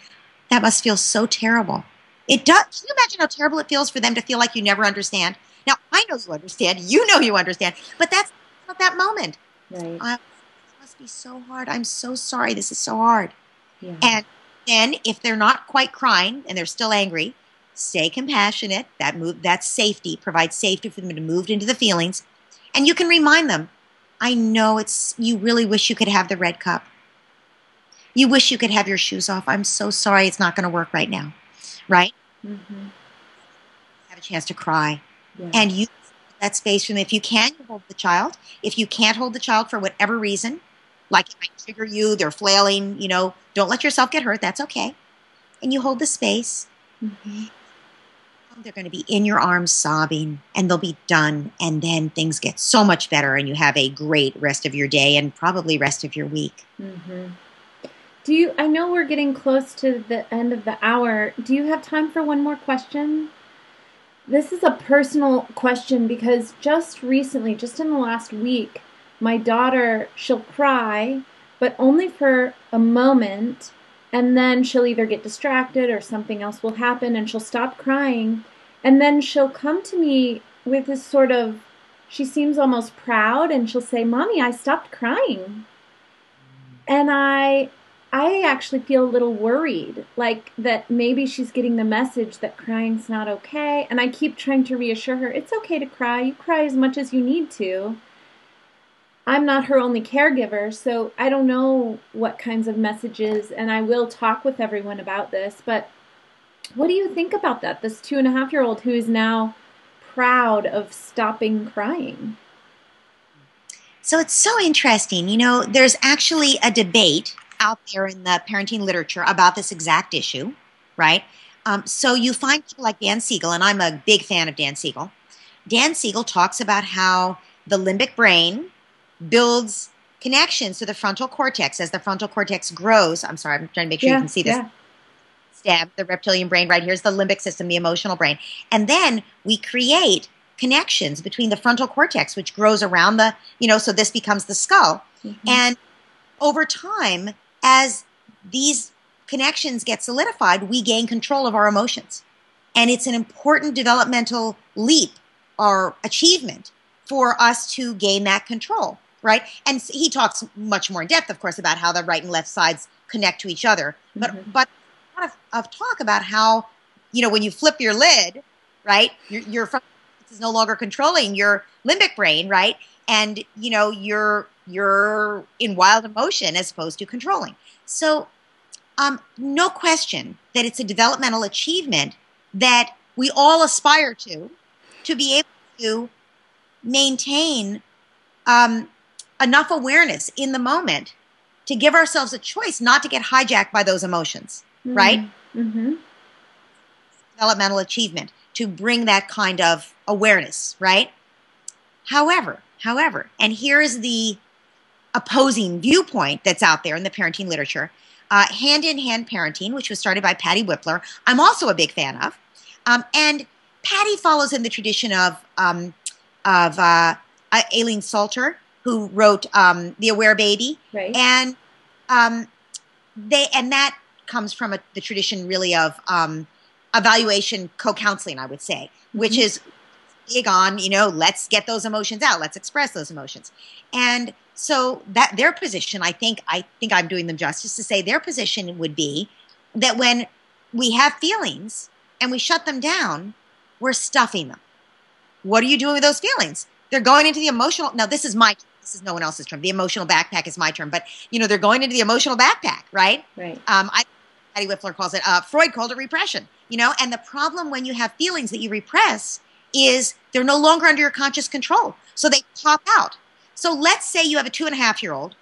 that must feel so terrible. It does. Can you imagine how terrible it feels for them to feel like you never understand? Now, I know you understand. You know you understand. But that's not that moment. Right. This must be so hard. I'm so sorry. This is so hard. Yeah. And then if they're not quite crying and they're still angry, stay compassionate. That's safety. Provides safety for them to move into the feelings. And you can remind them, I know you really wish you could have the red cup. You wish you could have your shoes off. I'm so sorry. It's not going to work right now. Right? Mm-hmm. Have a chance to cry. Yeah. And you that space from if you can, you hold the child. If you can't hold the child for whatever reason, like it might trigger you, they're flailing, don't let yourself get hurt. That's okay. And you hold the space. Mm-hmm. They're going to be in your arms sobbing and they'll be done. And then things get so much better and you have a great rest of your day and probably rest of your week. Mm-hmm. I know we're getting close to the end of the hour. Do you have time for one more question? This is a personal question because just recently, just in the last week, my daughter, she'll cry, but only for a moment. And then she'll either get distracted or something else will happen and she'll stop crying. And then she'll come to me with this sort of, she seems almost proud and she'll say, Mommy, I stopped crying. And I actually feel a little worried, like that maybe she's getting the message that crying's not okay. And I keep trying to reassure her, it's okay to cry. You cry as much as you need to. I'm not her only caregiver, so I don't know what kinds of messages, and I will talk with everyone about this, but what do you think about that? This 2.5-year-old who is now proud of stopping crying. So it's so interesting. You know, there's actually a debate out there in the parenting literature about this exact issue, right? So you find people like Dan Siegel, and I'm a big fan of Dan Siegel. Dan Siegel talks about how the limbic brain builds connections to the frontal cortex as the frontal cortex grows. I'm sorry, I'm trying to make sure you can see this. Stab, the reptilian brain, right here's the limbic system, the emotional brain. And then we create connections between the frontal cortex, which grows around the, so this becomes the skull. Mm-hmm. And over time, as these connections get solidified, we gain control of our emotions. And it's an important developmental leap or achievement for us to gain that control, right? And he talks much more in depth, of course, about how the right and left sides connect to each other. Mm-hmm. But a lot of talk about how, when you flip your lid, right, your front is no longer controlling your limbic brain, right? And, you're in wild emotion as opposed to controlling. So no question that it's a developmental achievement that we all aspire to be able to maintain enough awareness in the moment to give ourselves a choice not to get hijacked by those emotions, mm-hmm. right? Mm-hmm. Developmental achievement to bring that kind of awareness, right? However, and here is the opposing viewpoint that's out there in the parenting literature, hand-in-hand parenting, which was started by Patty Whippler, I'm also a big fan of. And Patty follows in the tradition of Aileen Salter, who wrote The Aware Baby. Right. And that comes from the tradition really of evaluation co-counseling, I would say, which is big on, let's get those emotions out. Let's express those emotions. And so that their position, I think I'm doing them justice to say their position would be that when we have feelings and we shut them down, we're stuffing them. What are you doing with those feelings? They're going into the emotional. Now, this is no one else's term. The emotional backpack is my term. But, they're going into the emotional backpack, right? Right. Patty Whippler calls it, Freud called it repression, And the problem when you have feelings that you repress is they're no longer under your conscious control. So they pop out. So let's say you have a 2.5-year-old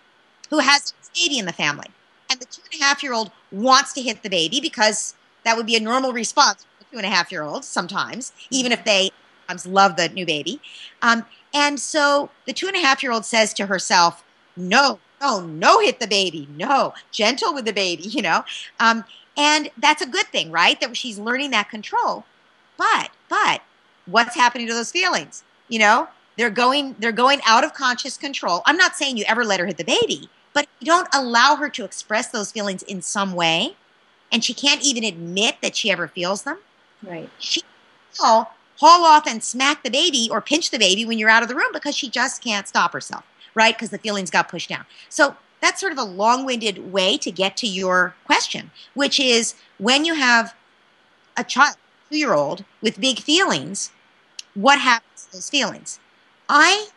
who has a baby in the family. And the 2.5-year-old wants to hit the baby because that would be a normal response for a 2.5-year-old sometimes, even if they love the new baby. And so the 2.5-year-old says to herself, no, hit the baby. No, gentle with the baby, And that's a good thing, right? That she's learning that control. But what's happening to those feelings? They're going out of conscious control. I'm not saying you ever let her hit the baby, but you don't allow her to express those feelings in some way, and she can't even admit that she ever feels them. Right. She will haul off and smack the baby or pinch the baby when you're out of the room because she just can't stop herself, right? Because the feelings got pushed down. So that's sort of a long-winded way to get to your question, which is when you have a child, 2-year-old, with big feelings, what happens to those feelings? I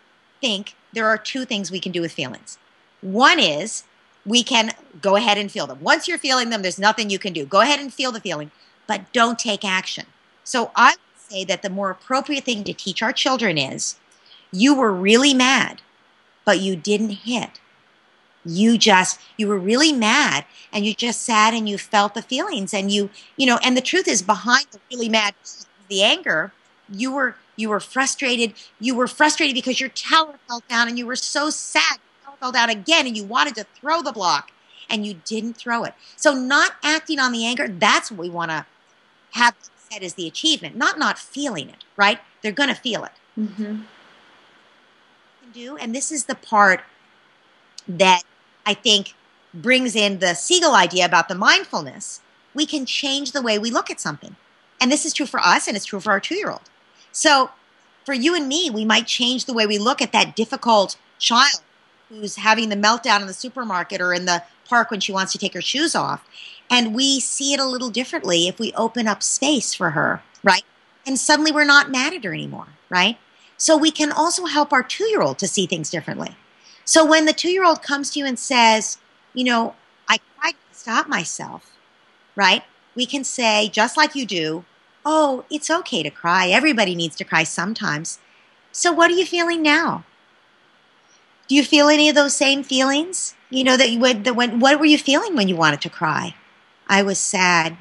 think there are 2 things we can do with feelings. One is we can go ahead and feel them. Once you're feeling them, there's nothing you can do. Go ahead and feel the feeling, but don't take action. So I would say that the more appropriate thing to teach our children is you were really mad, but you didn't hit. You were really mad and you just sat and you felt the feelings and and the truth is behind the really mad, the anger, you were frustrated. You were frustrated because your tower fell down and you were so sad. Your tower fell down again and you wanted to throw the block and you didn't throw it. So not acting on the anger, that's what we want to have said as the achievement, not feeling it, right? They're going to feel it. Mm-hmm. And this is the part that I think brings in the seagull idea about the mindfulness, we can change the way we look at something. And this is true for us, and it's true for our 2-year-old. So for you and me, we might change the way we look at that difficult child who's having the meltdown in the supermarket or in the park when she wants to take her shoes off. And we see it a little differently if we open up space for her, right? And suddenly we're not mad at her anymore, right? So we can also help our 2-year-old to see things differently. So when the 2-year-old comes to you and says, I tried to stop myself, right? We can say, just like you do, oh, it's okay to cry. Everybody needs to cry sometimes. So what are you feeling now? Do you feel any of those same feelings? What were you feeling when you wanted to cry? I was sad.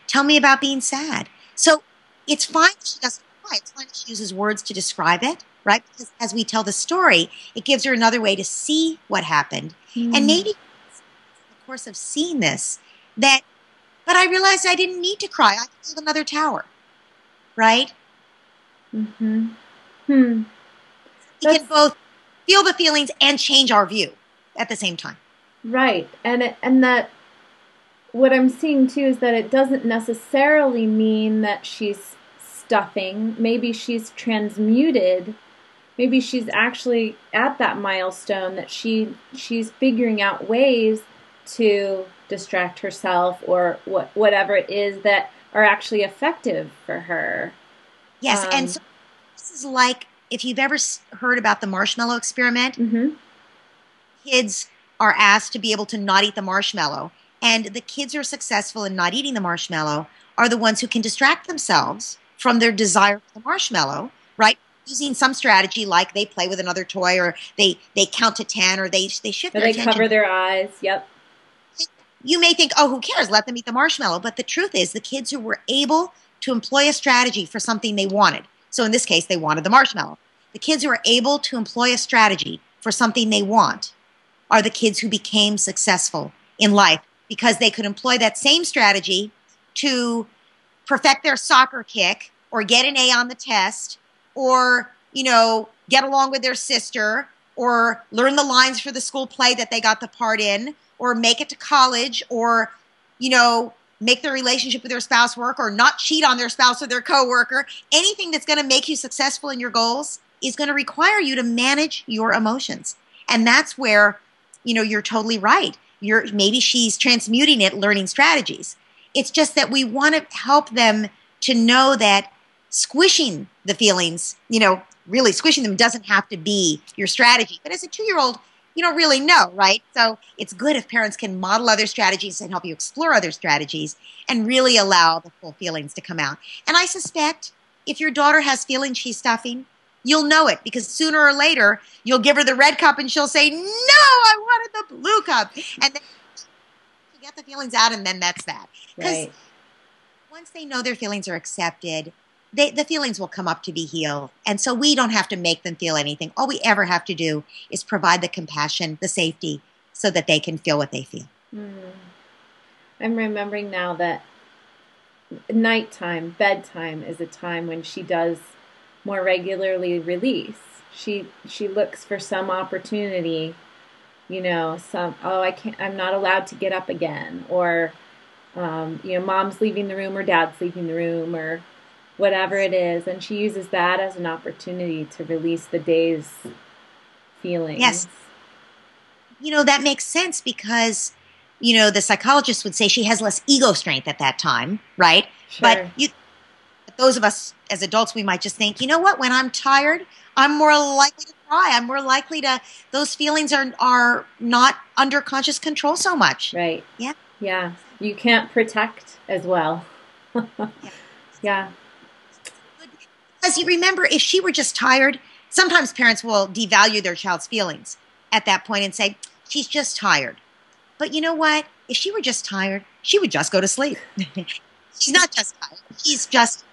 Tell me about being sad. So it's fine if she doesn't cry. It's fine if she uses words to describe it, right? Because as we tell the story, it gives her another way to see what happened. And maybe in the course of seeing this, but I realized I didn't need to cry. I could build another tower, right? Mm-hmm. We can both feel the feelings and change our view at the same time. Right. And that what I'm seeing too is that it doesn't necessarily mean that she's stuffing. Maybe she's transmuted. Maybe she's actually at that milestone that she's figuring out ways to distract herself or whatever it is that are actually effective for her. Yes, and so this is like if you've ever heard about the marshmallow experiment, kids are asked to be able to not eat the marshmallow. And the kids who are successful in not eating the marshmallow are the ones who can distract themselves from their desire for the marshmallow, right? Using some strategy like they play with another toy or they count to 10 or they shift their attention. They cover their eyes, yep. You may think, oh, who cares? Let them eat the marshmallow. But the truth is the kids who were able to employ a strategy for something they wanted. So in this case, they wanted the marshmallow. The kids who are able to employ a strategy for something they want are the kids who became successful in life because they could employ that same strategy to perfect their soccer kick or get an A on the test or, get along with their sister or learn the lines for the school play that they got the part in or make it to college or, make their relationship with their spouse work or not cheat on their spouse or their coworker. Anything that's going to make you successful in your goals is going to require you to manage your emotions. And that's where, you're totally right. Maybe she's transmuting it, learning strategies. It's just that we want to help them to know that squishing the feelings, really squishing them doesn't have to be your strategy. But as a 2-year-old, you don't really know, right? So it's good if parents can model other strategies and help you explore other strategies and really allow the full feelings to come out. And I suspect if your daughter has feelings she's stuffing, you'll know it because sooner or later you'll give her the red cup and she'll say, no, I wanted the blue cup. And then you get the feelings out and then that's that. Because once they know their feelings are accepted, the feelings will come up to be healed. And so we don't have to make them feel anything. All we ever have to do is provide the compassion, the safety, so that they can feel what they feel. I'm remembering now that nighttime, bedtime is a time when she does more regularly release. She looks for some opportunity, I'm not allowed to get up again, or mom's leaving the room or dad's leaving the room or whatever it is, and she uses that as an opportunity to release the day's feelings. Yes. That makes sense because, the psychologist would say she has less ego strength at that time, right? Sure. But those of us as adults, we might just think, when I'm tired, I'm more likely to cry. I'm more likely to, those feelings are not under conscious control so much. Right. Yeah. Yeah. You can't protect as well. Yeah. Because you remember, if she were just tired, sometimes parents will devalue their child's feelings at that point and say, she's just tired. But you know what? If she were just tired, she would just go to sleep. She's not just tired. She's just,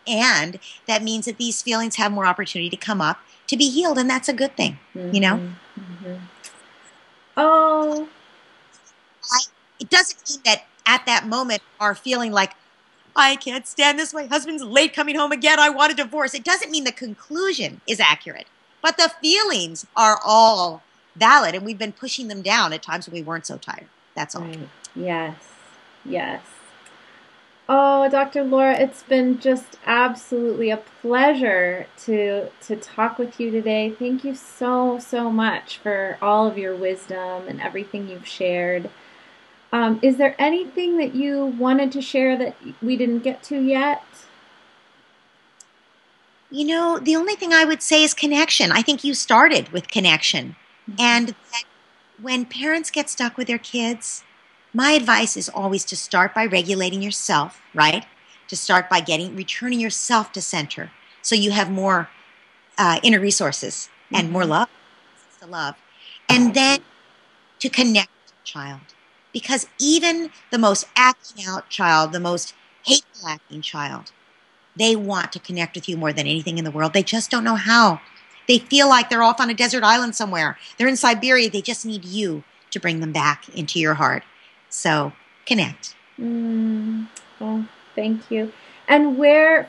and that means that these feelings have more opportunity to come up to be healed, and that's a good thing, Oh. It doesn't mean that at that moment are feeling like, I can't stand this. My husband's late coming home again. I want a divorce. It doesn't mean the conclusion is accurate, but the feelings are all valid, and we've been pushing them down at times when we weren't so tired. That's all. Right. Yes. Yes. Oh, Dr. Laura, it's been just absolutely a pleasure to talk with you today. Thank you so, so much for all of your wisdom and everything you've shared. Is there anything that you wanted to share that we didn't get to yet? You know, the only thing I would say is connection. I think you started with connection. And that when parents get stuck with their kids, my advice is always to start by regulating yourself, right? To start by returning yourself to center so you have more inner resources and more love, to love. And then to connect with the child. Because even the most acting out child, the most hateful acting child, they want to connect with you more than anything in the world. They just don't know how. They feel like they're off on a desert island somewhere. They're in Siberia. They just need you to bring them back into your heart. So connect. Oh, thank you. And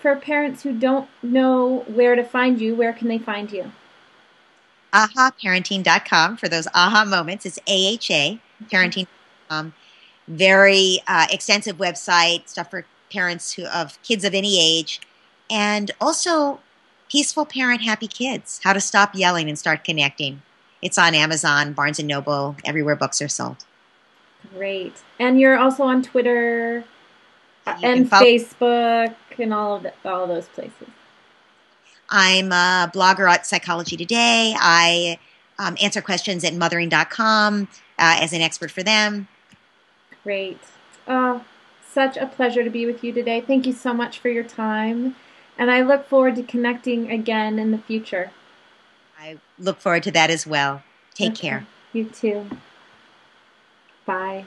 for parents who don't know where to find you, where can they find you? AHAparenting.com for those aha moments. It's AHA, parenting.com. Very extensive website, stuff for parents of kids of any age. And also, Peaceful Parent, Happy Kids, How to Stop Yelling and Start Connecting. It's on Amazon, Barnes & Noble, everywhere books are sold. Great. And you're also on Twitter and Facebook and all of those places. I'm a blogger at Psychology Today. I answer questions at mothering.com as an expert for them. Great. Oh, such a pleasure to be with you today. Thank you so much for your time. And I look forward to connecting again in the future. I look forward to that as well. Take care. You too. Bye.